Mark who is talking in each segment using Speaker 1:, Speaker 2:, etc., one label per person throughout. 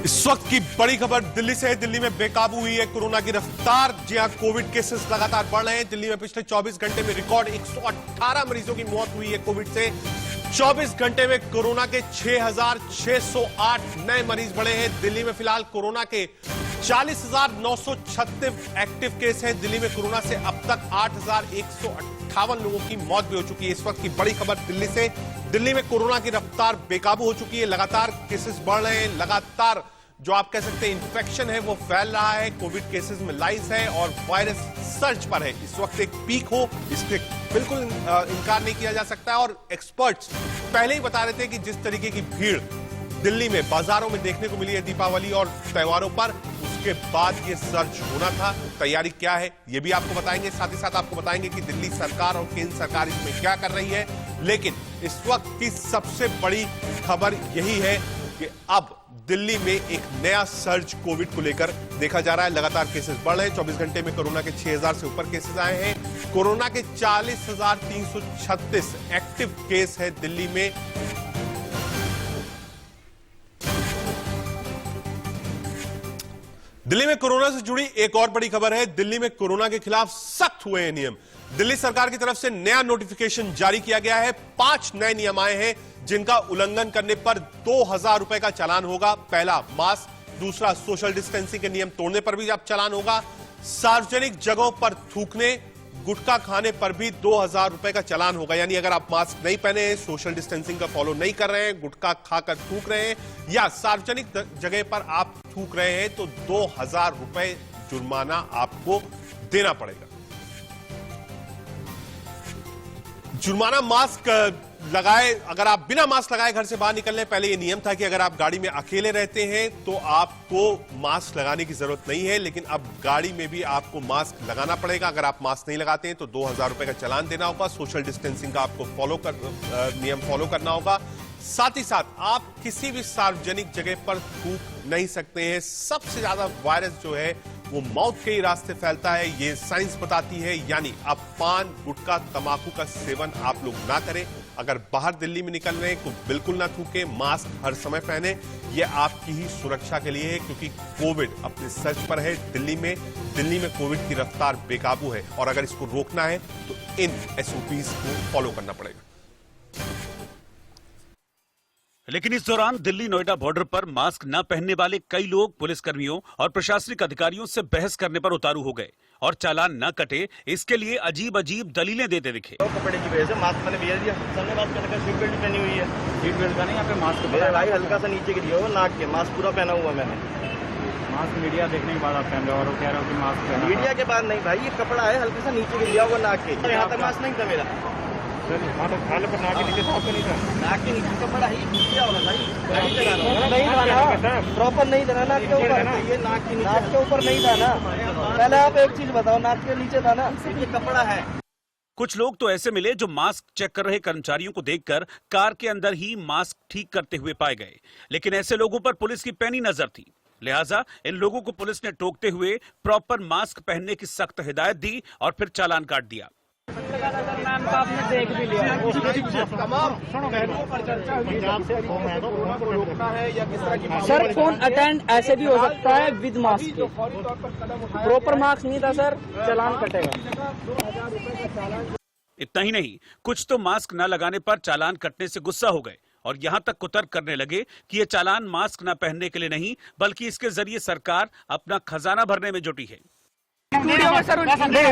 Speaker 1: इस वक्त की बड़ी खबर दिल्ली से है। दिल्ली में बेकाबू हुई है कोरोना की रफ्तार। जी हां, कोविड केसेस लगातार बढ़ रहे हैं। दिल्ली में पिछले 24 घंटे में रिकॉर्ड 118 मरीजों की मौत हुई है कोविड से। 24 घंटे में कोरोना के 6,608 नए मरीज बढ़े हैं। दिल्ली में फिलहाल कोरोना के 40,936 एक्टिव केस हैं। दिल्ली में कोरोना से अब तक 8,158 लोगों की मौत भी हो चुकी है। इस वक्त की बड़ी खबर दिल्ली से। दिल्ली में कोरोना की रफ्तार बेकाबू हो चुकी है। लगातार केसेस बढ़ रहे हैं। लगातार जो आप कह सकते हैं इन्फेक्शन है वो फैल रहा है। कोविड केसेस में लाइस है और वायरस सर्च पर है। इस वक्त एक पीक हो, इससे बिल्कुल इनकार नहीं किया जा सकता है। और एक्सपर्ट्स पहले ही बता रहे थे कि जिस तरीके की भीड़ दिल्ली में बाजारों में देखने को मिली है दीपावली और त्योहारों पर, उसके बाद ये सर्च होना था। तैयारी क्या है ये भी आपको बताएंगे। साथ ही साथ आपको बताएंगे कि दिल्ली सरकार और केंद्र सरकार इसमें क्या कर रही है। लेकिन इस वक्त की सबसे बड़ी खबर यही है कि अब दिल्ली में एक नया सर्ज कोविड को लेकर देखा जा रहा है। लगातार केसेस बढ़ रहे हैं। 24 घंटे में कोरोना के 6,000 से ऊपर केसेस आए हैं। कोरोना के 40,336 एक्टिव केस है दिल्ली में। दिल्ली में कोरोना से जुड़ी एक और बड़ी खबर है। दिल्ली में कोरोना के खिलाफ सख्त हुए हैं नियम। दिल्ली सरकार की तरफ से नया नोटिफिकेशन जारी किया गया है। 5 नए नियम आए हैं जिनका उल्लंघन करने पर 2,000 रुपए का चालान होगा। पहला, मास्क। दूसरा, सोशल डिस्टेंसिंग के नियम तोड़ने पर भी अब चालान होगा। सार्वजनिक जगहों पर थूकने, गुटखा खाने पर भी 2,000 रुपए का चालान होगा। यानी अगर आप मास्क नहीं पहने हैं, सोशल डिस्टेंसिंग का फॉलो नहीं कर रहे हैं, गुटखा खाकर थूक रहे हैं या सार्वजनिक जगह पर आप थूक रहे हैं तो 2,000 रुपए जुर्माना आपको देना पड़ेगा। जुर्माना मास्क लगाए, अगर आप बिना मास्क लगाए घर से बाहर निकलने, पहले ये नियम था कि अगर आप गाड़ी में अकेले रहते हैं तो आपको मास्क लगाने की जरूरत नहीं है, लेकिन अब गाड़ी में भी आपको मास्क लगाना पड़ेगा। अगर आप मास्क नहीं लगाते हैं तो 2,000 रुपए का चालान देना होगा। सोशल डिस्टेंसिंग का आपको नियम फॉलो करना होगा। साथ ही साथ आप किसी भी सार्वजनिक जगह पर थूक नहीं सकते हैं। सबसे ज्यादा वायरस जो है वो माउथ के ही रास्ते फैलता है, ये साइंस बताती है। यानी आप पान, गुटखा, तंबाकू का सेवन आप लोग ना करें। अगर बाहर दिल्ली में निकल रहे हैं तो बिल्कुल ना थूके। मास्क हर समय पहने। ये आपकी ही सुरक्षा के लिए है, क्योंकि कोविड अपने सर्च पर है। दिल्ली में कोविड की रफ्तार बेकाबू है और अगर इसको रोकना है तो इन SOPs को फॉलो करना पड़ेगा।
Speaker 2: लेकिन इस दौरान दिल्ली नोएडा बॉर्डर पर मास्क न पहनने वाले कई लोग पुलिसकर्मियों और प्रशासनिक अधिकारियों से बहस करने पर उतारू हो गए और चालान न कटे इसके लिए अजीब अजीब दलीलें देते दिखे।
Speaker 3: कपड़े की वजह से मास्क मैंने भेज दिया। सबने मास्क पहन कर सीट बेल्ट पहनी हुई है। सीट बेल्ट का नहीं, यहाँ पे मास्क मेरा भाई हल्का सा नीचे गिरी हो नाक के, मास्क पूरा पहना हुआ मैंने।
Speaker 4: मास्क मीडिया देखने के बाद आप पहन रहे हो और वो कह रहे हो कि मास्क पहना।
Speaker 3: मीडिया के बाद नहीं भाई, ये कपड़ा है हल्का सा नीचे गिर हुआ नाक के। यहाँ तक मास्क नहीं था मेरा।
Speaker 4: खाले पर नाक के नीचे साफ नहीं था।
Speaker 3: नाक के नीचे कपड़ा ही किया होगा भाई। नहीं था, प्रॉपर नहीं था नाक के ऊपर। ये नाक के ऊपर नहीं था ना। पहले आप एक चीज बताओ, नाक के नीचे था ना, ये कपड़ा है।
Speaker 2: कुछ लोग तो ऐसे मिले जो मास्क चेक कर रहे कर्मचारियों को देखकर कार के अंदर ही मास्क ठीक करते हुए पाए गए। लेकिन ऐसे लोगों पर पुलिस की पैनी नजर थी, लिहाजा इन लोगों को पुलिस ने टोकते हुए प्रॉपर मास्क पहनने की सख्त हिदायत दी और फिर चालान काट दिया।
Speaker 4: आपने देख भी लिया।
Speaker 3: तमाम पहलुओं पर चर्चा हुई। कोरोना को रोकना है या किस तरह की
Speaker 5: सर, फोन अटेंड ऐसे भी हो सकता है विद मास्क के। प्रॉपर मास्क नहीं था सर, चालान कटेगा।
Speaker 2: इतना ही नहीं, कुछ तो मास्क न लगाने पर चालान कटने से गुस्सा हो गए और यहां तक कुतर्क करने लगे कि ये चालान मास्क न पहनने के लिए नहीं, बल्कि इसके जरिए सरकार अपना खजाना भरने में जुटी है।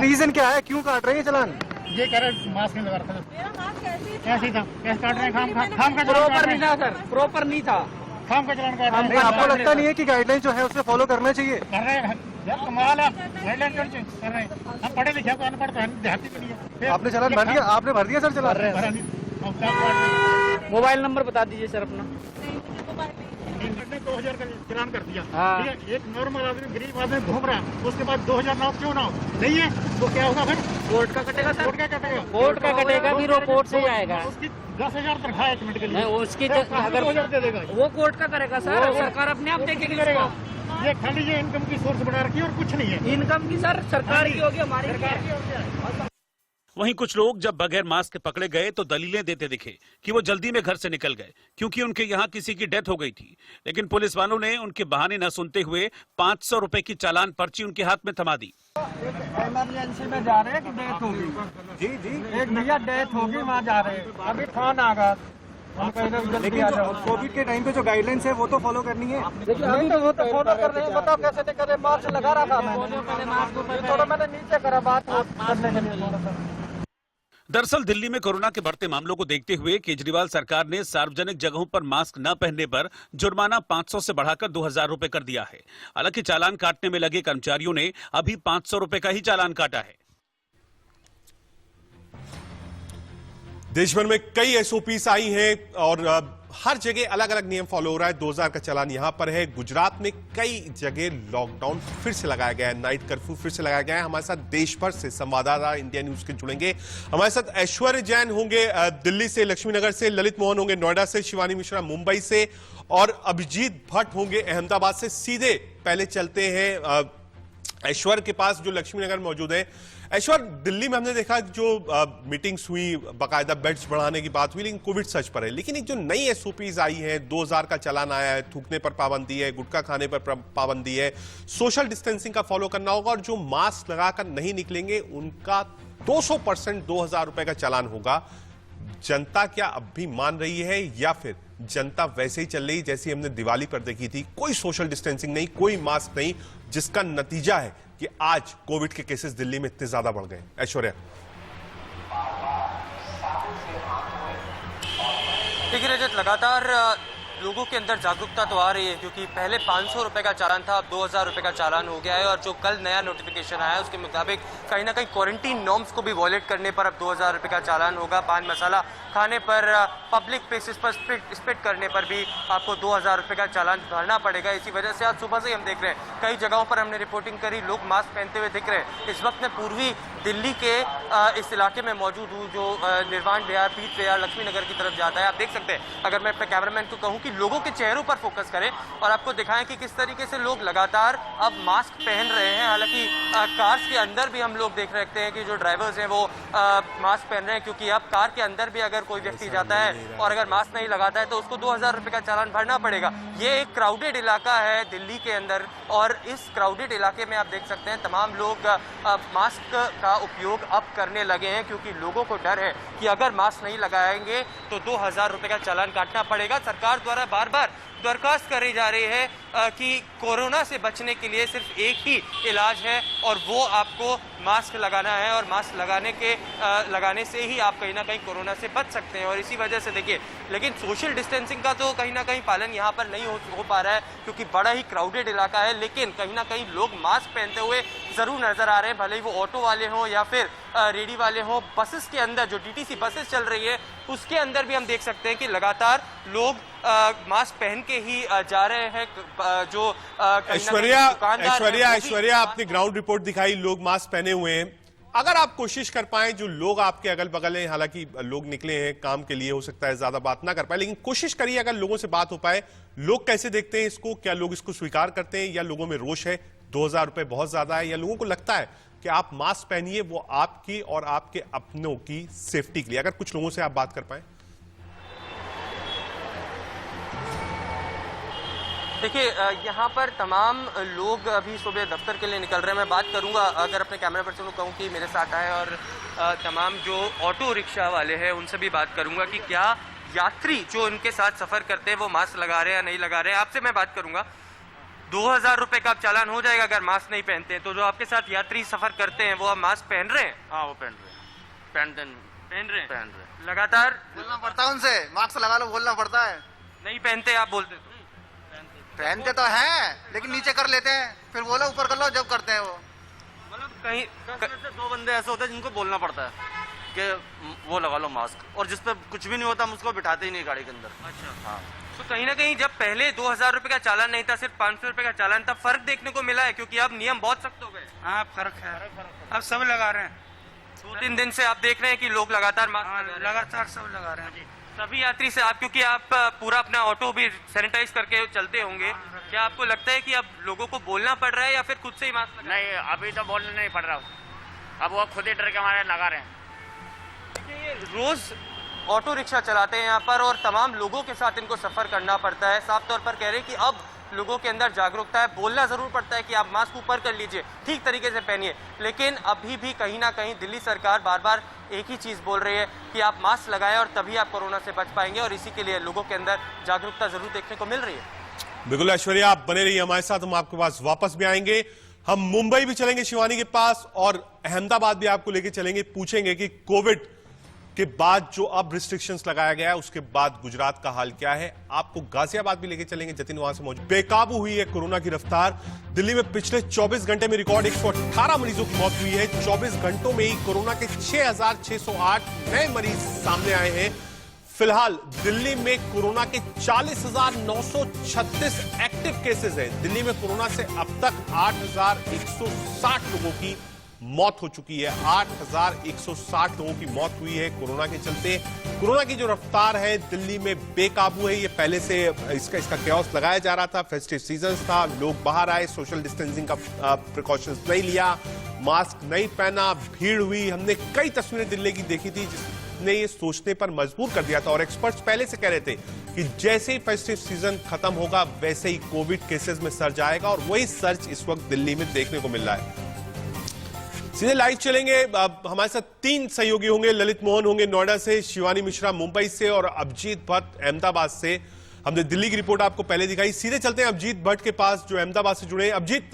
Speaker 4: रीजन क्या है, क्यों काट रहे हैं चालान? ये कह रहे मास्क नहीं लगा रखा था। मेरा मास्क ऐसे ही था। कैसे काट रहे हैं? खाम का
Speaker 5: प्रॉपर नहीं था सर, प्रॉपर नहीं था।
Speaker 4: खाम का चालान काट रहे हैं। आपको लगता नहीं है कि गाइडलाइन जो है उसे फॉलो करना चाहिए? कर रहे हैं यार, कमाल है। गाइडलाइन कर रहे हैं। हम पढ़े लिखे को अनपढ़ तो देहाती भी नहीं है। आपने चालान भर दिया? आपने भर दिया सर चालान?
Speaker 5: मोबाइल नंबर बता दीजिए सर अपना।
Speaker 4: 2,000 का चालान कर दिया। ठीक है, एक नॉर्मल आदमी, गरीब आदमी घूम रहा है, उसके बाद 2,000 ना हो, क्यों ना हो? नहीं है तो क्या होगा फिर?
Speaker 5: कोर्ट का कटेगा सर।
Speaker 4: कोर्ट का कटेगा।
Speaker 5: कोर्ट का कटेगा भी, रिपोर्ट से जाएगा।
Speaker 4: उसकी 10,000 तनख्वाह है 1 मिनट के लिए।
Speaker 5: नहीं, उसकी
Speaker 4: अगर 2,000 दे देगा
Speaker 5: वो कोर्ट का करेगा सर। सरकार अपने आप देखेगी
Speaker 4: करेगा। ये खाली ये इनकम की सोर्स बढ़ा रखी है और कुछ नहीं है।
Speaker 5: इनकम की सर सरकार की होगी, हमारी सरकार की होगी।
Speaker 2: वहीं कुछ लोग जब बगैर मास्क के पकड़े गए तो दलीलें देते दिखे कि वो जल्दी में घर से निकल गए क्योंकि उनके यहाँ किसी की डेथ हो गई थी। लेकिन पुलिस वालों ने उनके बहाने न सुनते हुए 500 रुपए की चालान पर्ची उनके हाथ में थमा दी।
Speaker 3: इमरजेंसी में जा रहे हैं कि डेथ होगी? जी एक भैया डेथ होगी, वहाँ जा रहे हैं, अभी फोन आ गया।
Speaker 4: लेकिन कोविड के टाइम पे जो गाइडलाइंस है वो तो फॉलो करनी है।
Speaker 3: देखिए अभी तो वो तो फॉलो कर रहे हैं, बताओ कैसे नहीं कर रहे? मास्क लगा रखा मैंने, थोड़ा मैंने नीचे करा बात करने के लिए।
Speaker 2: दरअसल दिल्ली में कोरोना के बढ़ते मामलों को देखते हुए केजरीवाल सरकार ने सार्वजनिक जगहों पर मास्क न पहनने पर जुर्माना 500 से बढ़ाकर 2000 रुपए कर दिया है। हालांकि चालान काटने में लगे कर्मचारियों ने अभी 500 रुपए का ही चालान काटा है।
Speaker 1: देश भर में कई एसओपीस आई हैं और हर जगह अलग अलग नियम फॉलो हो रहा है। 2000 का चालान यहां पर है। गुजरात में कई जगह लॉकडाउन फिर से लगाया गया है, नाइट कर्फ्यू फिर से लगाया गया है। हमारे साथ देश भर से संवाददाता इंडिया न्यूज के जुड़ेंगे। हमारे साथ ऐश्वर्य जैन होंगे दिल्ली से, लक्ष्मीनगर से, ललित मोहन होंगे नोएडा से, शिवानी मिश्रा मुंबई से और अभिजीत भट्ट होंगे अहमदाबाद से। सीधे पहले चलते हैं ऐश्वर्य के पास जो लक्ष्मीनगर में मौजूद है। ऐश्वर्य, दिल्ली में हमने देखा जो मीटिंग्स हुई, बाकायदा बेड्स बढ़ाने की बात हुई, लेकिन कोविड सच पर है। लेकिन एक जो नई एसओपीज आई है, 2000 का चालान आया है, थूकने पर पाबंदी है, गुटखा खाने पर पाबंदी है, सोशल डिस्टेंसिंग का फॉलो करना होगा और जो मास्क लगाकर नहीं निकलेंगे उनका 200% 2000 रुपए का चालान होगा। जनता क्या अब भी मान रही है या फिर जनता वैसे ही चल रही जैसी हमने दिवाली पर देखी थी? कोई सोशल डिस्टेंसिंग नहीं, कोई मास्क नहीं, जिसका नतीजा है कि आज कोविड के केसेस दिल्ली में इतने ज्यादा बढ़ गए। ऐश्वर्या,
Speaker 6: देखिए रजत, लगातार लोगों के अंदर जागरूकता तो आ रही है क्योंकि पहले 500 रुपए का चालान था, अब 2000 रुपए का चालान हो गया है और जो कल नया नोटिफिकेशन आया है उसके मुताबिक कहीं ना कहीं क्वारंटीन नॉर्म्स को भी वॉयलेट करने पर अब 2000 रुपए का चालान होगा। पान मसाला खाने पर, पब्लिक प्लेसेस पर स्पिट करने पर भी आपको 2000 रुपए का चालान भरना पड़ेगा। इसी वजह से आज सुबह से ही हम देख रहे हैं कई जगहों पर हमने रिपोर्टिंग करी, लोग मास्क पहनते हुए दिख रहे हैं। इस वक्त मैं पूर्वी दिल्ली के इस इलाके में मौजूद हूँ जो निर्वाण विहार, पीठ विहार, लक्ष्मीनगर की तरफ जाता है। आप देख सकते हैं, अगर मैं अपने कैमरामैन को कहूँ कि लोगों के चेहरों पर फोकस करें और आपको दिखाएं कि किस तरीके से लोग लगातार अब मास्क पहन रहे हैं। हालांकि कार्स के अंदर भी हम लोग देख रखते हैं कि जो ड्राइवर्स हैं वो मास्क पहन रहे हैं क्योंकि अब कार के अंदर भी अगर कोई व्यक्ति जाता है और अगर मास्क नहीं लगाता है तो उसको 2000 रुपए का चालान भरना पड़ेगा। ये एक क्राउडेड इलाका है दिल्ली के अंदर और इस क्राउडेड इलाके में आप देख सकते हैं तमाम लोग मास्क का उपयोग अब करने लगे हैं क्योंकि लोगों को डर है कि अगर मास्क नहीं लगाएंगे तो 2000 रुपए का चालान काटना पड़ेगा। सरकार द्वारा बार बार दरख्वास्त करी जा रही है कि कोरोना से बचने के लिए सिर्फ एक ही इलाज है और वो आपको मास्क लगाना है और मास्क लगाने से ही आप कहीं ना कहीं कोरोना से बच सकते हैं। और इसी वजह से देखिए, लेकिन सोशल डिस्टेंसिंग का तो कहीं ना कहीं पालन यहाँ पर नहीं हो पा रहा है क्योंकि बड़ा ही क्राउडेड इलाका है। लेकिन कहीं ना कहीं लोग मास्क पहनते हुए जरूर नजर आ रहे हैं, भले ही वो ऑटो वाले हों या फिर रेडी वाले हों। बसेस के अंदर जो डीटीसी बसेस चल रही है उसके अंदर भी हम देख सकते हैं कि लगातार लोग मास्क पहन के ही जा रहे हैं। जो
Speaker 1: ऐश्वर्या आपने ग्राउंड रिपोर्ट दिखाई, लोग मास्क पहने हुए हैं। अगर आप कोशिश कर पाए, जो लोग आपके अगल बगल हैं, हालांकि लोग निकले हैं काम के लिए, हो सकता है ज्यादा बात ना कर पाए, लेकिन कोशिश करिए अगर लोगों से बात हो पाए, लोग कैसे देखते हैं इसको? क्या लोग इसको स्वीकार करते हैं या लोगों में रोष है 2000 रुपए बहुत ज्यादा है, या लोगों को लगता है कि आप मास्क पहनिए वो आपकी और आपके अपनों की सेफ्टी के लिए? अगर कुछ लोगों से आप बात कर पाए।
Speaker 6: देखिए, यहाँ पर तमाम लोग अभी सुबह दफ्तर के लिए निकल रहे हैं। मैं बात करूँगा, अगर अपने कैमरा पर्सन को कहूँ कि मेरे साथ आए और तमाम जो ऑटो रिक्शा वाले हैं उनसे भी बात करूँगा कि क्या यात्री जो इनके साथ सफ़र करते हैं वो मास्क लगा रहे हैं या नहीं लगा रहे हैं। आपसे मैं बात करूँगा, 2000 रुपए का चालान हो जाएगा अगर मास्क नहीं पहनते हैं। तो जो आपके साथ यात्री सफ़र करते हैं वो अब मास्क पहन रहे हैं?
Speaker 7: हाँ, वो पहन रहे हैं।
Speaker 6: लगातार
Speaker 7: बोलना पड़ता है उनसे, मास्क लगा लो बोलना पड़ता है।
Speaker 6: नहीं पहनते आप बोलते तो?
Speaker 7: पहनते तो हैं लेकिन नीचे कर लेते हैं, फिर बोला ऊपर कर लो जब करते हैं वो।
Speaker 6: मतलब कहीं
Speaker 7: 10 में से 2 बंदे ऐसे होते हैं जिनको बोलना पड़ता है कि वो लगा लो मास्क, और जिस पे कुछ भी नहीं होता हम उसको बिठाते ही नहीं गाड़ी के अंदर।
Speaker 6: अच्छा,
Speaker 7: हाँ।
Speaker 6: तो कहीं ना कहीं जब पहले 2000 रुपए का चालान नहीं था, सिर्फ 500 रुपए का चालान था, फर्क देखने को मिला है क्योंकि अब नियम बहुत सख्त हो गए।
Speaker 8: हाँ, फर्क है, अब सब लगा रहे हैं।
Speaker 6: 2-3 दिन से आप देख रहे हैं कि लोग लगातार मास्क
Speaker 8: लगातार सब लगा रहे हैं।
Speaker 6: सभी यात्री से आप, क्योंकि आप पूरा अपना ऑटो भी सैनिटाइज करके चलते होंगे, क्या आपको लगता है कि अब लोगों को बोलना पड़ रहा है या फिर खुद से ही मास्क
Speaker 9: नहीं, अभी तो बोलना नहीं पड़ रहा, अब वो खुद ही डर के हमारे लगा रहे हैं।
Speaker 6: रोज ऑटो रिक्शा चलाते हैं यहाँ पर और तमाम लोगों के साथ इनको सफर करना पड़ता है। साफ तौर पर कह रहे हैं कि अब लोगों के अंदर जागरूकता है, बोलना जरूर पड़ता है कि आप मास्क ऊपर कर लीजिए, ठीक तरीके से पहनिए, लेकिन अभी भी कहीं ना कहीं दिल्ली सरकार बार बार एक ही चीज बोल रही है कि आप मास्क लगाएं और तभी आप कोरोना से बच पाएंगे, और इसी के लिए लोगों के अंदर जागरूकता जरूर देखने को मिल रही है।
Speaker 1: बिल्कुल ऐश्वर्या, आप बने रहिए हमारे साथ, हम आपके पास वापस भी आएंगे। हम मुंबई भी चलेंगे शिवानी के पास और अहमदाबाद भी आपको लेके चलेंगे, पूछेंगे कि कोविड के बाद जो अब रिस्ट्रिक्शंस लगाया गया है उसके बाद गुजरात का हाल क्या है। आपको गाजियाबाद भी लेके चलेंगे, जतिन वहां से मौजूद। बेकाबू हुई है कोरोना की रफ्तार। दिल्ली में पिछले 24 घंटे में रिकॉर्ड 118 मरीजों की मौत हुई है। 24 घंटों में ही कोरोना के 6,608 नए मरीज सामने आए हैं। फिलहाल दिल्ली में कोरोना के 40,936 एक्टिव केसेस हैं। दिल्ली में कोरोना से अब तक 8,160 लोगों की मौत हो चुकी है। 8,160 लोगों की मौत हुई है कोरोना के चलते। कोरोना की जो रफ्तार है दिल्ली में बेकाबू है। ये पहले से इसका कैओस लगाया जा रहा था, फेस्टिव सीजन था, लोग बाहर आए, सोशल डिस्टेंसिंग का प्रिकॉशंस नहीं लिया, मास्क नहीं पहना, भीड़ हुई। हमने कई तस्वीरें दिल्ली की देखी थी जिसने ये सोचने पर मजबूर कर दिया था, और एक्सपर्ट्स पहले से कह रहे थे कि जैसे ही फेस्टिव सीजन खत्म होगा वैसे ही कोविड केसेस में सर्ज आएगा, और वही सर्ज इस वक्त दिल्ली में देखने को मिल रहा है। सीधे लाइव चलेंगे। हमारे साथ 3 सहयोगी होंगे। ललित मोहन होंगे नोएडा से, शिवानी मिश्रा मुंबई से और अभिजीत भट्ट अहमदाबाद से। हमने दिल्ली की रिपोर्ट आपको पहले दिखाई। सीधे चलते हैं अभिजीत भट्ट के पास जो अहमदाबाद से जुड़े हैं। अभिजीत,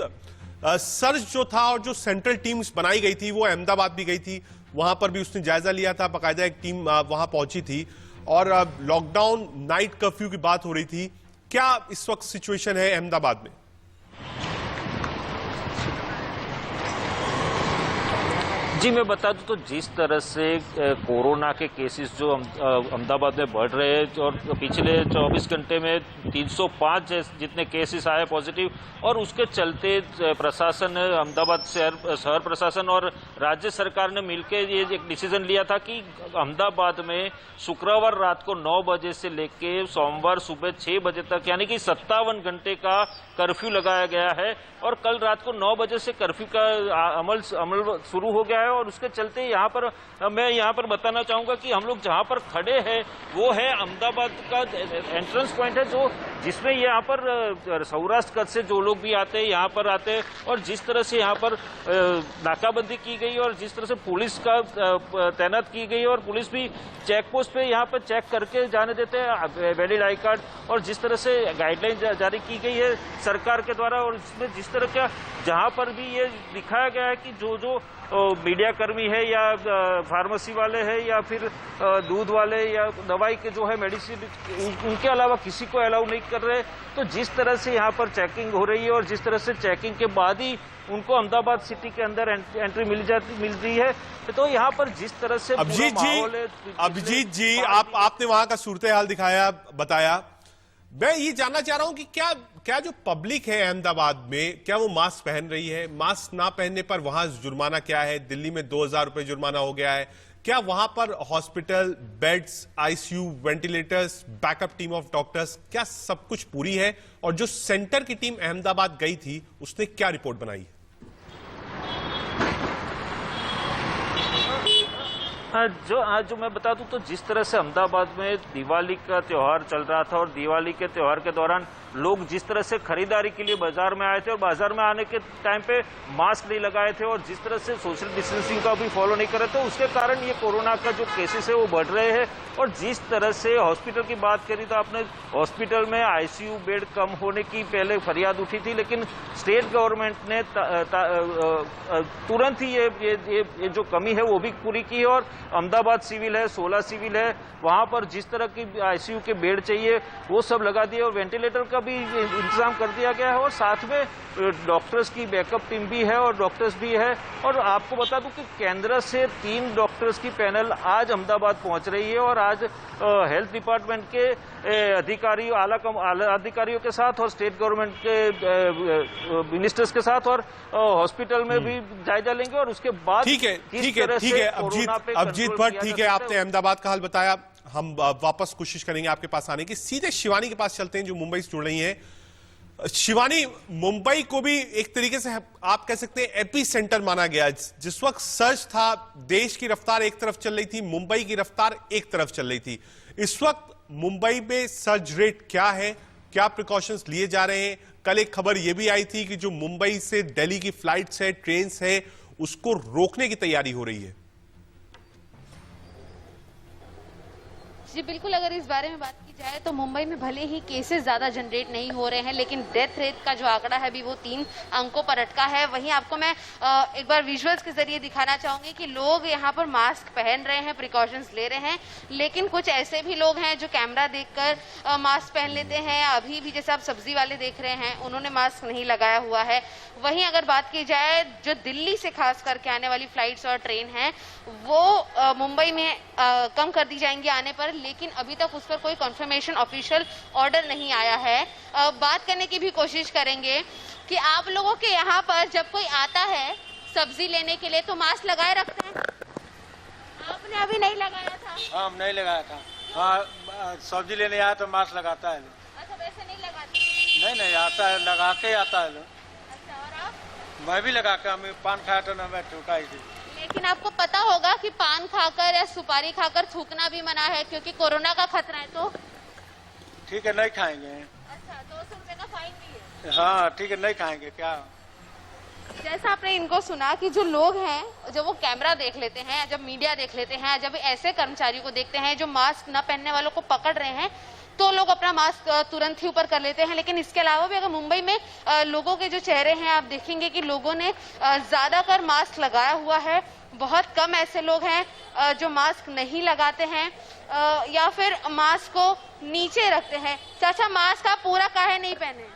Speaker 1: सर्च जो था और जो सेंट्रल टीम्स बनाई गई थी वो अहमदाबाद भी गई थी, वहां पर भी उसने जायजा लिया था, बाकायदा एक टीम वहां पहुंची थी, और लॉकडाउन नाइट कर्फ्यू की बात हो रही थी। क्या इस वक्त सिचुएशन है अहमदाबाद में?
Speaker 9: जी मैं बता दूं तो जिस तरह से कोरोना के केसेस जो अहमदाबाद में बढ़ रहे हैं, और पिछले 24 घंटे में 305 जितने केसेस आए पॉजिटिव, और उसके चलते प्रशासन, अहमदाबाद शहर प्रशासन और राज्य सरकार ने मिलकर ये एक डिसीजन लिया था कि अहमदाबाद में शुक्रवार रात को 9 बजे से लेके सोमवार सुबह 6 बजे तक, यानी कि 57 घंटे का कर्फ्यू लगाया गया है। और कल रात को 9 बजे से कर्फ्यू का अमल शुरू हो गया है, और उसके चलते यहाँ पर मैं यहाँ पर बताना चाहूंगा कि हम लोग जहाँ पर खड़े हैं वो है अहमदाबाद का एंट्रेंस पॉइंट है, जो जिसमें यहाँ पर सौराष्ट्र कच्छ से जो लोग भी आते हैं यहाँ पर आते हैं, और जिस तरह से यहाँ पर नाकाबंदी की गई और जिस तरह से पुलिस का तैनात की गई, और पुलिस भी चेक पोस्ट पे यहाँ पर चेक करके जाने देते हैं वैलिड आई कार्ड, और जिस तरह से गाइडलाइन जारी की गई है सरकार के द्वारा, और इसमें जिस तरह का जहाँ पर भी ये दिखाया गया है कि जो मीडिया कर्मी है या फार्मेसी वाले हैं या फिर दूध वाले या दवाई के जो है मेडिसिन, उनके अलावा किसी को अलाउ नहीं कर रहे। तो जिस तरह से यहाँ पर चेकिंग हो रही है और जिस तरह से चेकिंग के बाद ही उनको अहमदाबाद सिटी के अंदर एंट्री मिल रही है, तो यहाँ पर जिस तरह से
Speaker 1: अभिजीत जी आपने वहां का सूरत हाल दिखाया, बताया। मैं ये जानना चाह रहा हूं कि क्या जो पब्लिक है अहमदाबाद में, क्या वो मास्क पहन रही है? मास्क ना पहनने पर वहां जुर्माना क्या है? दिल्ली में 2,000 रुपए जुर्माना हो गया है। क्या वहां पर hospital, beds, ICU, ventilators, backup team of doctors, क्या सब कुछ पूरी है? और जो सेंटर की टीम अहमदाबाद गई थी उसने क्या रिपोर्ट बनाई?
Speaker 9: जो मैं बता दूं तो जिस तरह से अहमदाबाद में दिवाली का त्योहार चल रहा था, और दिवाली के त्योहार के दौरान लोग जिस तरह से खरीदारी के लिए बाजार में आए थे, और बाजार में आने के टाइम पे मास्क नहीं लगाए थे, और जिस तरह से सोशल डिस्टेंसिंग का भी फॉलो नहीं कर रहे थे, उसके कारण ये कोरोना का जो केसेस है वो बढ़ रहे हैं। और जिस तरह से हॉस्पिटल की बात करी तो आपने हॉस्पिटल में आईसीयू बेड कम होने की पहले फरियाद उठी थी, लेकिन स्टेट गवर्नमेंट ने तुरंत ही ये जो कमी है वो भी पूरी की है। और अहमदाबाद सिविल है, 16 सिविल है, वहां पर जिस तरह की आईसीयू के बेड चाहिए वो सब लगा दिए, और वेंटिलेटर का भी इंतजाम कर दिया गया है, और साथ में डॉक्टर्स की बैकअप टीम भी है और डॉक्टर्स भी है। और आपको बता दूं कि केंद्र से 3 डॉक्टर्स की पैनल आज अहमदाबाद पहुंच रही है, और आज हेल्थ डिपार्टमेंट के अधिकारी, आला अधिकारियों के साथ और स्टेट गवर्नमेंट के मिनिस्टर्स के साथ और हॉस्पिटल में भी जायजा लेंगे, और उसके बाद
Speaker 1: ठीक है अभिजीत भट्ट, ठीक है, आपने अहमदाबाद का हाल बताया। हम वापस कोशिश करेंगे आपके पास आने की। सीधे शिवानी के पास चलते हैं जो मुंबई से जुड़ रही हैं। शिवानी, मुंबई को भी एक तरीके से आप कह सकते हैं एपी सेंटर माना गया। जिस वक्त सर्ज था, देश की रफ्तार एक तरफ चल रही थी, मुंबई की रफ्तार एक तरफ चल रही थी। इस वक्त मुंबई में सर्ज रेट क्या है, क्या प्रिकॉशंस लिए जा रहे हैं? कल एक खबर यह भी आई थी कि जो मुंबई से दिल्ली की फ्लाइट्स है, ट्रेन्स है, उसको रोकने की तैयारी हो रही है।
Speaker 10: जी बिल्कुल, अगर इस बारे में बात की जाए तो मुंबई में भले ही केसेस ज्यादा जनरेट नहीं हो रहे हैं, लेकिन डेथ रेट का जो आंकड़ा है अभी वो 3 अंकों पर अटका है। वहीं आपको मैं एक बार विजुअल्स के जरिए दिखाना चाहूंगी कि लोग यहाँ पर मास्क पहन रहे हैं, प्रिकॉशंस ले रहे हैं, लेकिन कुछ ऐसे भी लोग हैं जो कैमरा देखकर मास्क पहन लेते हैं। अभी भी जैसे आप सब्जी वाले देख रहे हैं, उन्होंने मास्क नहीं लगाया हुआ है। वहीं अगर बात की जाए जो दिल्ली से खास करके आने वाली फ्लाइट्स और ट्रेन हैं, वो मुंबई में कम कर दी जाएंगी आने पर, लेकिन अभी तक उस पर कोई कंफर्मेशन ऑफिशियल ऑर्डर नहीं आया है। बात करने की भी कोशिश करेंगे कि आप लोगों के यहाँ पर जब कोई आता है सब्जी लेने के लिए तो मास्क लगाए रखते हैं? आपने अभी नहीं लगाया था?
Speaker 8: हाँ, हम नहीं लगाया था। हाँ, सब्जी लेने आया तो मास्क लगाता है।
Speaker 10: अच्छा, वैसे नहीं लगाते?
Speaker 8: नहीं आता है, लगा के आता है।
Speaker 10: अच्छा, और आप?
Speaker 8: मैं भी लगा के, हमें पान खाया तो ना मैं ठुका ही थी।
Speaker 10: लेकिन आपको पता होगा कि पान खाकर या सुपारी खाकर थूकना भी मना है क्योंकि कोरोना का खतरा है। तो
Speaker 8: ठीक है, नहीं खाएंगे।
Speaker 10: अच्छा, 200 रुपए का फाइन भी है?
Speaker 8: हाँ ठीक है, नहीं खाएंगे। क्या
Speaker 10: जैसा आपने इनको सुना कि जो लोग हैं जब वो कैमरा देख लेते हैं, जब मीडिया देख लेते हैं, जब ऐसे कर्मचारियों को देखते हैं जो मास्क न पहनने वालों को पकड़ रहे हैं, तो लोग अपना मास्क तुरंत ही ऊपर कर लेते हैं। लेकिन इसके अलावा भी अगर मुंबई में लोगों के जो चेहरे हैं, आप देखेंगे कि लोगों ने ज्यादातर मास्क लगाया हुआ है। बहुत कम ऐसे लोग हैं जो मास्क नहीं लगाते हैं या फिर मास्क को नीचे रखते हैं। चाचा, मास्क आप पूरा काहे नहीं पहने?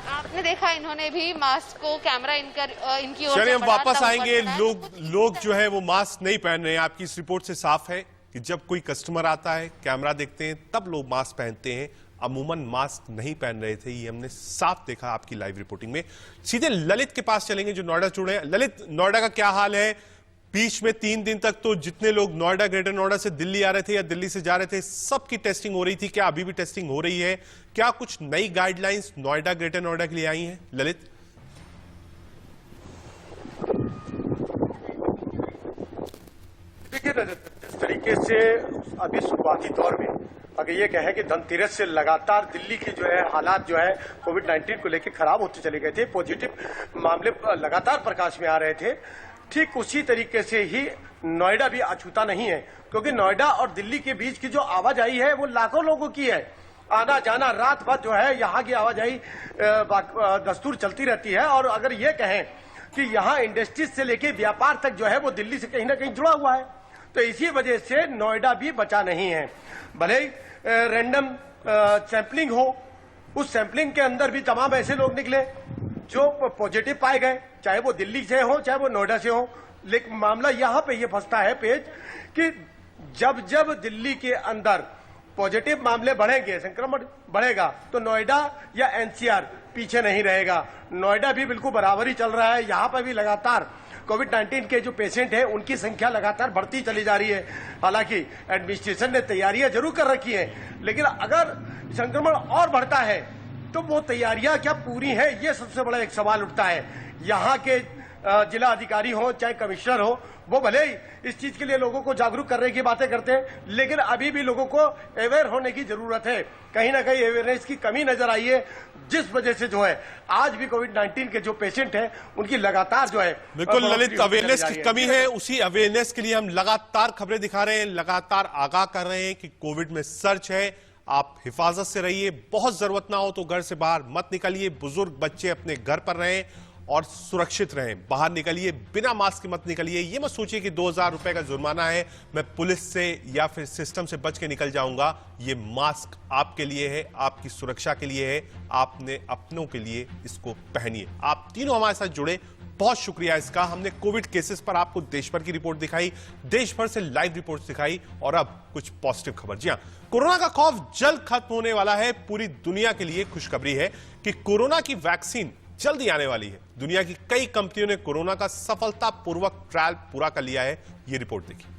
Speaker 10: आपने देखा इन्होंने भी मास्क को कैमरा इनकी ओर
Speaker 1: चलिए,
Speaker 10: से
Speaker 1: हम
Speaker 10: बढ़ा,
Speaker 1: वापस
Speaker 10: तब
Speaker 1: आएंगे।
Speaker 10: ऊपर
Speaker 1: लोग जो है वो मास्क नहीं पहन रहे हैं। आपकी इस रिपोर्ट से साफ है कि जब कोई कस्टमर आता है, कैमरा देखते हैं, तब लोग मास्क पहनते हैं। अमूमन मास्क नहीं पहन रहे थे, ये हमने साफ देखा आपकी लाइव रिपोर्टिंग में। सीधे ललित के पास चलेंगे जो नोएडा जुड़े हैं। ललित, नोएडा का क्या हाल है? बीच में 3 दिन तक तो जितने लोग नोएडा, ग्रेटर नोएडा से दिल्ली आ रहे थे या दिल्ली से जा रहे थे, सबकी टेस्टिंग हो रही थी। क्या अभी भी टेस्टिंग हो रही है? क्या कुछ नई गाइडलाइंस नोएडा, ग्रेटर नोएडा के लिए आई हैं? ललित,
Speaker 11: देखिए, जिस तरीके से अभी शुरुआती दौर में अगर ये कहें कि धनतेरस से लगातार दिल्ली की जो है हालात जो है कोविड-19 को लेकर खराब होते चले गए थे, पॉजिटिव मामले लगातार प्रकाश में आ रहे थे, ठीक उसी तरीके से ही नोएडा भी अछूता नहीं है। क्योंकि नोएडा और दिल्ली के बीच की जो आवाजाही है वो लाखों लोगों की है। आना जाना रात भर जो है यहाँ की आवाजाही दस्तूर चलती रहती है। और अगर ये कहें कि यहाँ इंडस्ट्रीज से लेके व्यापार तक जो है वो दिल्ली से कहीं ना कहीं जुड़ा हुआ है, तो इसी वजह से नोएडा भी बचा नहीं है। भले ही रैंडम सैंपलिंग हो, उस सैंपलिंग के अंदर भी तमाम ऐसे लोग निकले जो पॉजिटिव पाए गए, चाहे वो दिल्ली से हो चाहे वो नोएडा से हो। लेकिन मामला यहाँ पे ये फंसता है पेज कि जब जब दिल्ली के अंदर पॉजिटिव मामले बढ़ेंगे, संक्रमण बढ़ेगा, तो नोएडा या एनसीआर पीछे नहीं रहेगा। नोएडा भी बिल्कुल बराबरी चल रहा है। यहाँ पर भी लगातार कोविड-19 के जो पेशेंट हैं उनकी संख्या लगातार बढ़ती चली जा रही है। हालांकि एडमिनिस्ट्रेशन ने तैयारियां जरूर कर रखी हैं, लेकिन अगर संक्रमण और बढ़ता है तो वो तैयारियां क्या पूरी हैं, ये सबसे बड़ा एक सवाल उठता है। यहाँ के जिला अधिकारी हो चाहे कमिश्नर हो, वो भले ही इस चीज के लिए लोगों को जागरूक करने की बातें करते हैं, लेकिन अभी भी लोगों को अवेयर होने की जरूरत है। कहीं ना कहीं अवेयरनेस की कमी नजर आई है, जिस वजह से जो है आज भी कोविड-19 के जो पेशेंट हैं उनकी लगातार जो है
Speaker 1: बिल्कुल ललित, अवेयरनेस की कमी है। उसी अवेयरनेस के लिए हम लगातार खबरें दिखा रहे हैं, लगातार आगाह कर रहे हैं कि कोविड में सर्च है। आप हिफाजत से रहिए, बहुत जरूरत ना हो तो घर से बाहर मत निकलिए। बुजुर्ग बच्चे अपने घर पर रहें और सुरक्षित रहें। बाहर निकलिए, बिना मास्क के मत निकलिए। ये मत सोचिए कि 2000 रुपए का जुर्माना है, मैं पुलिस से या फिर सिस्टम से बच के निकल जाऊंगा। ये मास्क आपके लिए है, आपकी सुरक्षा के लिए है। आपने अपनों के लिए इसको पहनिए। आप तीनों हमारे साथ जुड़े, बहुत शुक्रिया इसका। हमने कोविड केसेस पर आपको देश भर की रिपोर्ट दिखाई, देश भर से लाइव रिपोर्ट दिखाई, और अब कुछ पॉजिटिव खबर। जी हां, कोरोना का खौफ जल्द खत्म होने वाला है। पूरी दुनिया के लिए खुशखबरी है कि कोरोना की वैक्सीन जल्दी आने वाली है। दुनिया की कई कंपनियों ने कोरोना का सफलतापूर्वक ट्रायल पूरा कर लिया है। ये रिपोर्ट देखिए।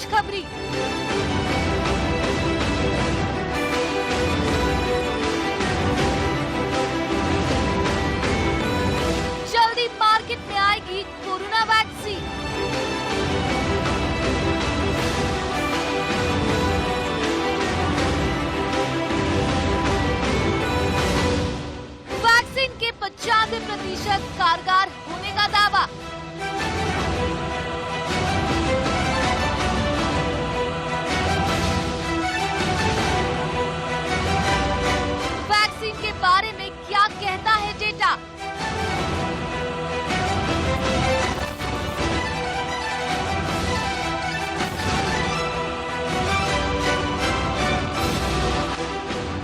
Speaker 12: खुशखबरी। जल्दी मार्केट में आएगी कोरोना वैक्सीन। वैक्सीन के 95% कारगर होने का दावा। वैक्सीन के बारे में क्या कहता है डेटा?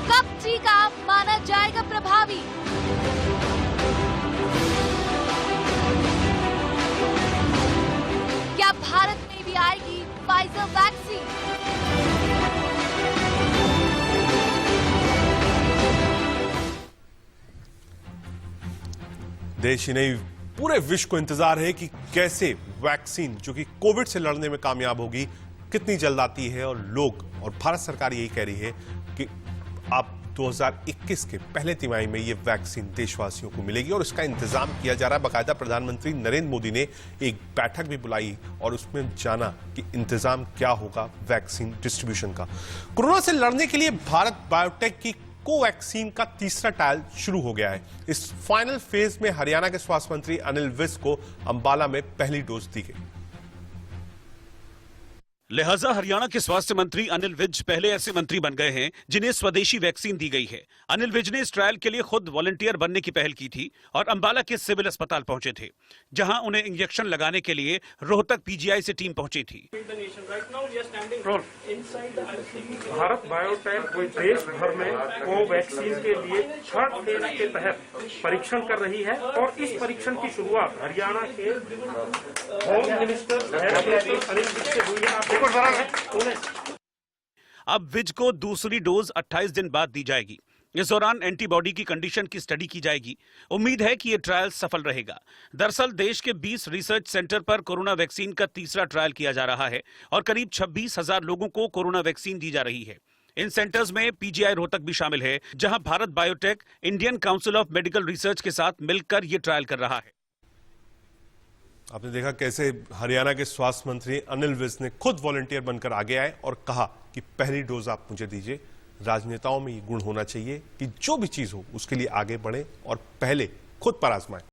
Speaker 12: कब टीका माना जाएगा प्रभावी? क्या भारत में भी आएगी फाइजर वैक्सीन?
Speaker 1: देश ही नहीं पूरे विश्व को इंतजार है कि कैसे वैक्सीन जो कि कोविड से लड़ने में कामयाब होगी, कितनी जल्द आती है। और लोग और भारत सरकार यही कह रही है कि अब 2021 के पहले तिमाही में ये वैक्सीन देशवासियों को मिलेगी और इसका इंतजाम किया जा रहा है। बाकायदा प्रधानमंत्री नरेंद्र मोदी ने एक बैठक भी बुलाई और उसमें जाना कि इंतजाम क्या होगा वैक्सीन डिस्ट्रीब्यूशन का। कोरोना से लड़ने के लिए भारत बायोटेक की कोवैक्सीन का तीसरा ट्रायल शुरू हो गया है। इस फाइनल फेज में हरियाणा के स्वास्थ्य मंत्री अनिल विज को अंबाला में पहली डोज दी गई।
Speaker 2: लिहाजा हरियाणा के स्वास्थ्य मंत्री अनिल विज पहले ऐसे मंत्री बन गए हैं जिन्हें स्वदेशी वैक्सीन दी गई है। अनिल विज ने इस ट्रायल के लिए खुद वॉलंटियर बनने की पहल की थी और अंबाला के सिविल अस्पताल पहुंचे थे, जहां उन्हें इंजेक्शन लगाने के लिए रोहतक पीजीआई से टीम पहुंची थी।
Speaker 13: भारत बायोटेक देश भर में कोवैक्सीन के लिए थर्ड फेज के तहत परीक्षण कर रही है और इस परीक्षण की शुरुआत हरियाणा के होम मिनिस्टर अनिल विज से हुई है।
Speaker 2: अब विज को दूसरी डोज 28 दिन बाद दी जाएगी। इस दौरान एंटीबॉडी की कंडीशन की स्टडी की जाएगी। उम्मीद है कि यह ट्रायल सफल रहेगा। दरअसल देश के 20 रिसर्च सेंटर पर कोरोना वैक्सीन का तीसरा ट्रायल किया जा रहा है और करीब 26,000 लोगों को कोरोना वैक्सीन दी जा रही है। इन सेंटर्स में पीजीआई रोहतक भी शामिल है, जहां Bharat biotech Indian council of medical research के साथ मिलकर यह ट्रायल कर रहा है।
Speaker 1: आपने देखा कैसे हरियाणा के स्वास्थ्य मंत्री अनिल विज ने खुद वॉलंटियर बनकर आगे आए और कहा कि पहली डोज आप मुझे दीजिए। राजनेताओं में ये गुण होना चाहिए कि जो भी चीज हो उसके लिए आगे बढ़े और पहले खुद पर आजमाएं।